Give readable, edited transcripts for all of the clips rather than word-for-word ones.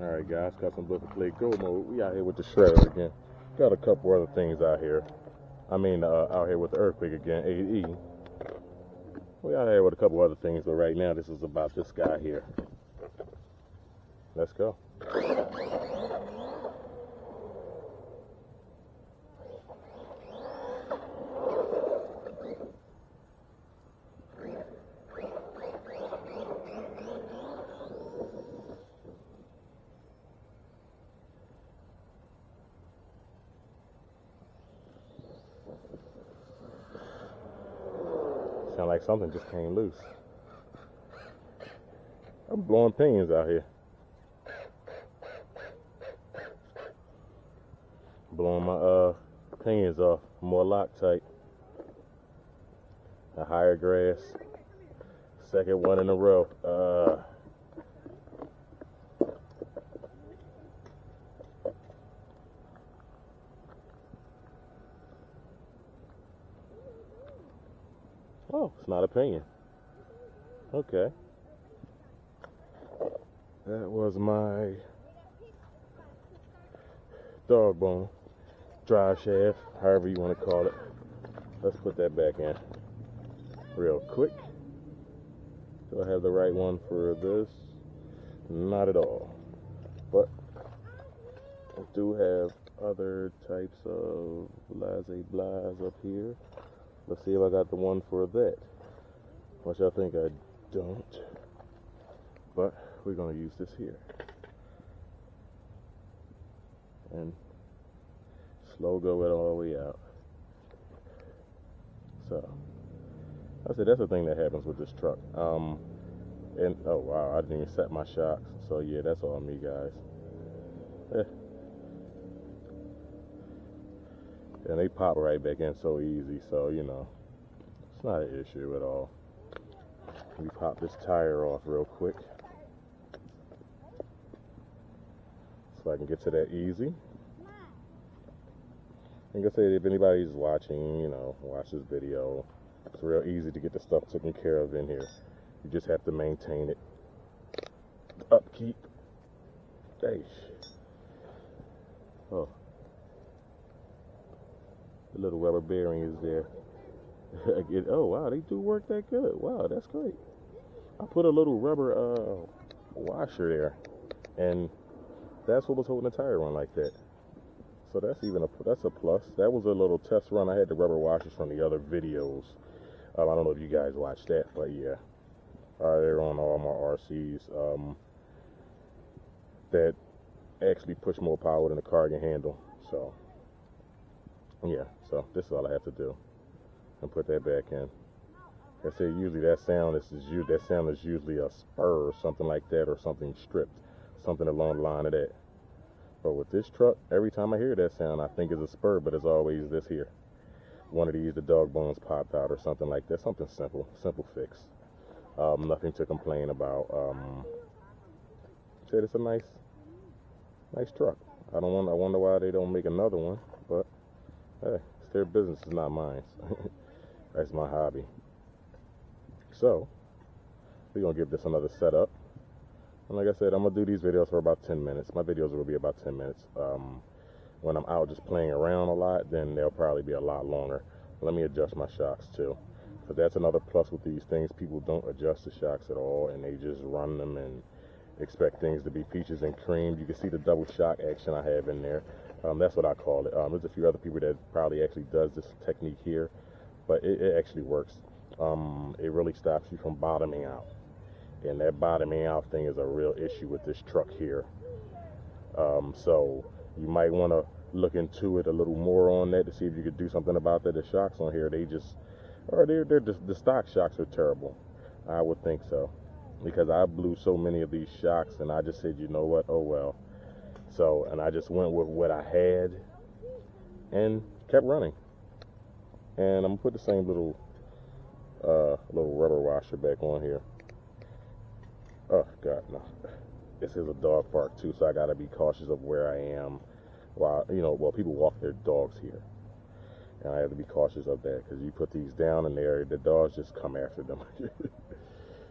Alright guys, got some Buffer Play Go mode. We out here with the shredder again. Got a couple other things out here. Out here with the earthquake again, AE. We out here with a couple other things, but right now this is about this guy here. Let's go. Sound like something just came loose. I'm blowing pinions out here. Blowing my pinions off. More Loctite. A higher grass. Second one in a row. Oh, it's not a pinion. Okay. That was my dog bone drive shaft, however you want to call it. Let's put that back in real quick. Do I have the right one for this? Not at all. But I do have other types of blase up here. Let's see if I got the one for that, which I think I don't, but we're going to use this here. And slow go it all the way out. So, I said that's the thing that happens with this truck. And oh wow, I didn't even set my shocks. So yeah, that's all me, guys. And they pop right back in so easy, so you know, it's not an issue at all. Let me pop this tire off real quick so I can get to that easy. Like I said, if anybody's watching, you know, watch this video, it's real easy to get the stuff taken care of in here. You just have to maintain it. Upkeep. Hey. Oh. The little rubber bearing is there. Oh wow, they do work that good. Wow, that's great. I put a little rubber washer there, and that's what was holding the tire on like that. So that's a plus. That was a little test run. I had the rubber washers from the other videos. I don't know if you guys watched that, but yeah, they're on all my RCs that actually push more power than the car can handle. So yeah, so this is all I have to do, and put that back in. Like I say, usually that sound is usually a spur or something like that, or something stripped, something along the line of that. But with this truck, every time I hear that sound, I think it's a spur, but it's always this here. One of these, the dog bones popped out or something like that. Something simple fix. Nothing to complain about. Said it's a nice truck. I wonder why they don't make another one, but hey, it's their business, it's not mine. That's my hobby. So, we're going to give this another setup. And like I said, I'm going to do these videos for about 10 minutes. My videos will be about 10 minutes. When I'm out just playing around a lot, then they'll probably be a lot longer. Let me adjust my shocks too. Because that's another plus with these things. People don't adjust the shocks at all, and they just run them and expect things to be peaches and cream. You can see the double shock action I have in there. That's what I call it. There's a few other people that probably actually does this technique here, but it actually works. It really stops you from bottoming out. And that bottoming out thing is a real issue with this truck here. So you might want to look into it a little more on that to see if you could do something about that. The shocks on here, the stock shocks are terrible. I would think so, because I blew so many of these shocks, and I just said, you know what, oh well. So, and I just went with what I had and kept running. And I'm gonna put the same little rubber washer back on here. Oh God, no. This is a dog park too, so I gotta be cautious of where I am while people walk their dogs here. And I have to be cautious of that, because you put these down in there, the dogs just come after them.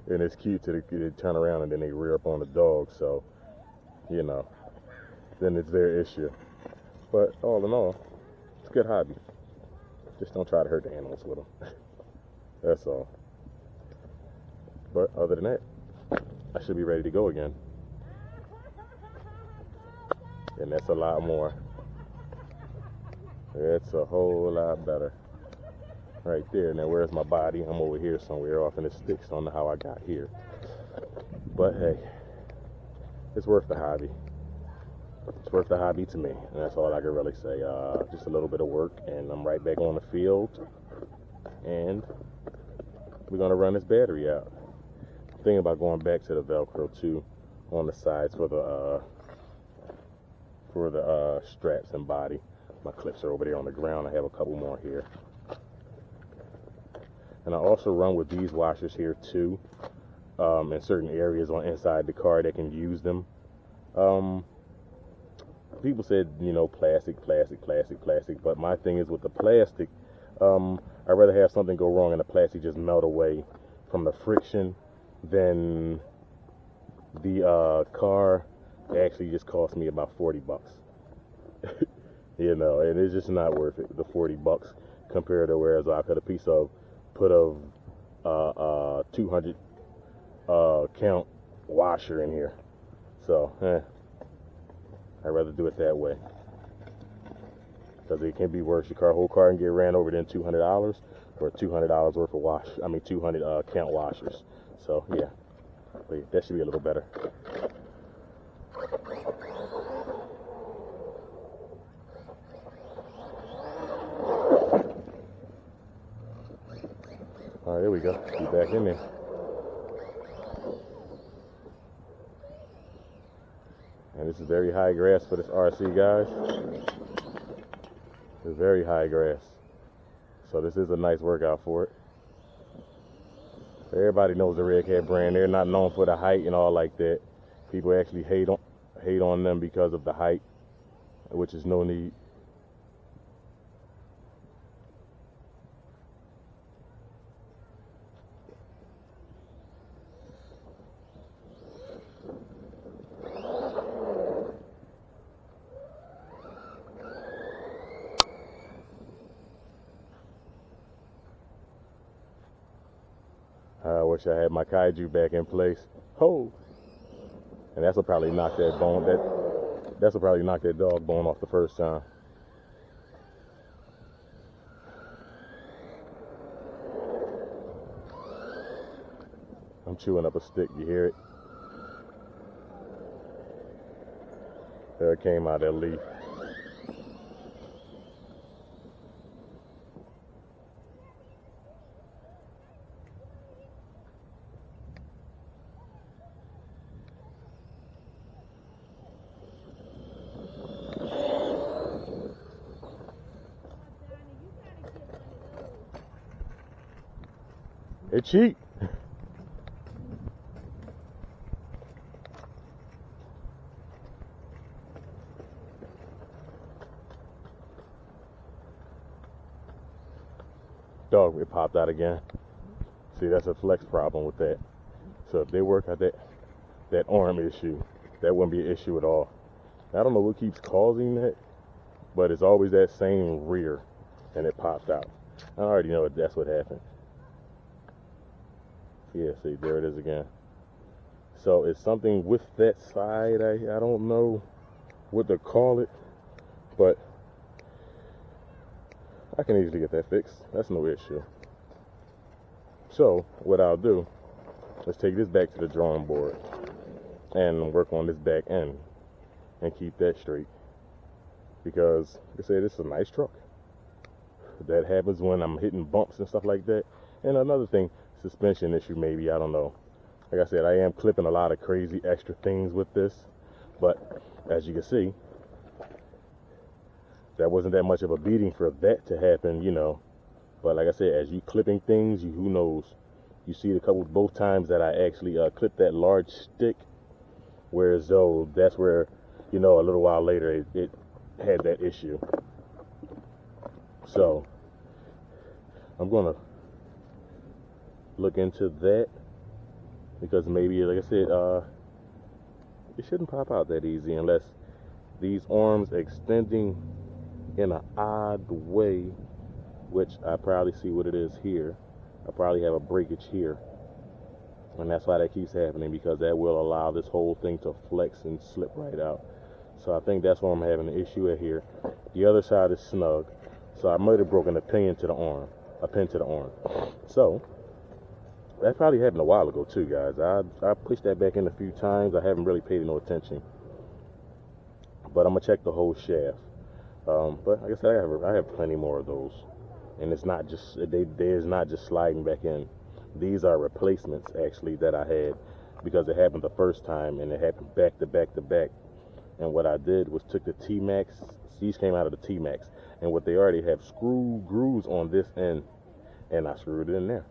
And it's cute to they turn around and then they rear up on the dog. So you know, then it's their issue. But all in all, it's a good hobby. Just don't try to hurt the animals with them. That's all. But other than that, I should be ready to go again. And that's a lot more. It's a whole lot better. Right there. Now, where's my body? I'm over here somewhere off in the sticks. Don't know how I got here. But hey, it's worth the hobby. It's worth the hobby to me. And that's all I can really say. Just a little bit of work, and I'm right back on the field. And we're going to run this battery out. I'm thinking about going back to the Velcro too on the sides for the straps and body. My clips are over there on the ground. I have a couple more here. And I also run with these washers here too, in certain areas on inside the car that can use them. People said, you know, plastic, but my thing is with the plastic, I'd rather have something go wrong and the plastic just melt away from the friction than the car actually just cost me about $40. You know, and it's just not worth it, the $40 compared to whereas I could put a 200 count washer in here. So, I'd rather do it that way. Because it can be worse. Your whole car can get ran over than $200 or $200 worth of 200 count washers. So, yeah. But that should be a little better. All right, there we go. Be back in there. And this is very high grass for this RC, guys. It's very high grass. So this is a nice workout for it. Everybody knows the Redcat brand. They're not known for the height and all like that. People actually hate on them because of the height, which is no need. I wish I had my kaiju back in place. Ho! And that's what probably knocked that bone. That's what probably knocked that dog bone off the first time. I'm chewing up a stick. You hear it? There it came out of that leaf. They cheap. Dog, it popped out again. See, that's a flex problem with that. So if they work out that arm issue, that wouldn't be an issue at all. I don't know what keeps causing that, but it's always that same rear, and it popped out. I already know that's what happened. Yeah, see, there it is again. So it's something with that side. I don't know what to call it, but I can easily get that fixed. That's no issue. So what I'll do is take this back to the drawing board and work on this back end and keep that straight. Because, like I said, this is a nice truck. That happens when I'm hitting bumps and stuff like that. And another thing, suspension issue maybe, I don't know. Like I said, I am clipping a lot of crazy extra things with this, but as you can see, that wasn't that much of a beating for that to happen, you know. But like I said, as you clipping things, who knows? You see both times that I actually clipped that large stick, whereas though that's where, you know, a little while later it had that issue. So I'm gonna look into that, because maybe, like I said, it shouldn't pop out that easy unless these arms extending in an odd way, which I probably see what it is here. I probably have a breakage here, and that's why that keeps happening, because that will allow this whole thing to flex and slip right out. So I think that's where I'm having an issue at here. The other side is snug, so I might have broken a pin to the arm. So that probably happened a while ago too, guys. I pushed that back in a few times. I haven't really paid no attention, but I'm gonna check the whole shaft. But like I said, I have plenty more of those, and it's not just there's not just sliding back in. These are replacements actually that I had, because it happened the first time and it happened back to back to back. And what I did was took the T-Max. These came out of the T-Max, and what they already have grooves on this end, and I screwed it in there.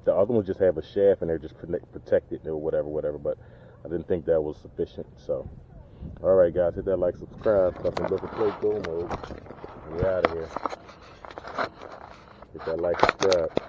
The other ones just have a shaft and they're just protected or whatever, but I didn't think that was sufficient. So, all right, guys, hit that like, subscribe, something look at play go mode, and we're out of here. Hit that like, subscribe.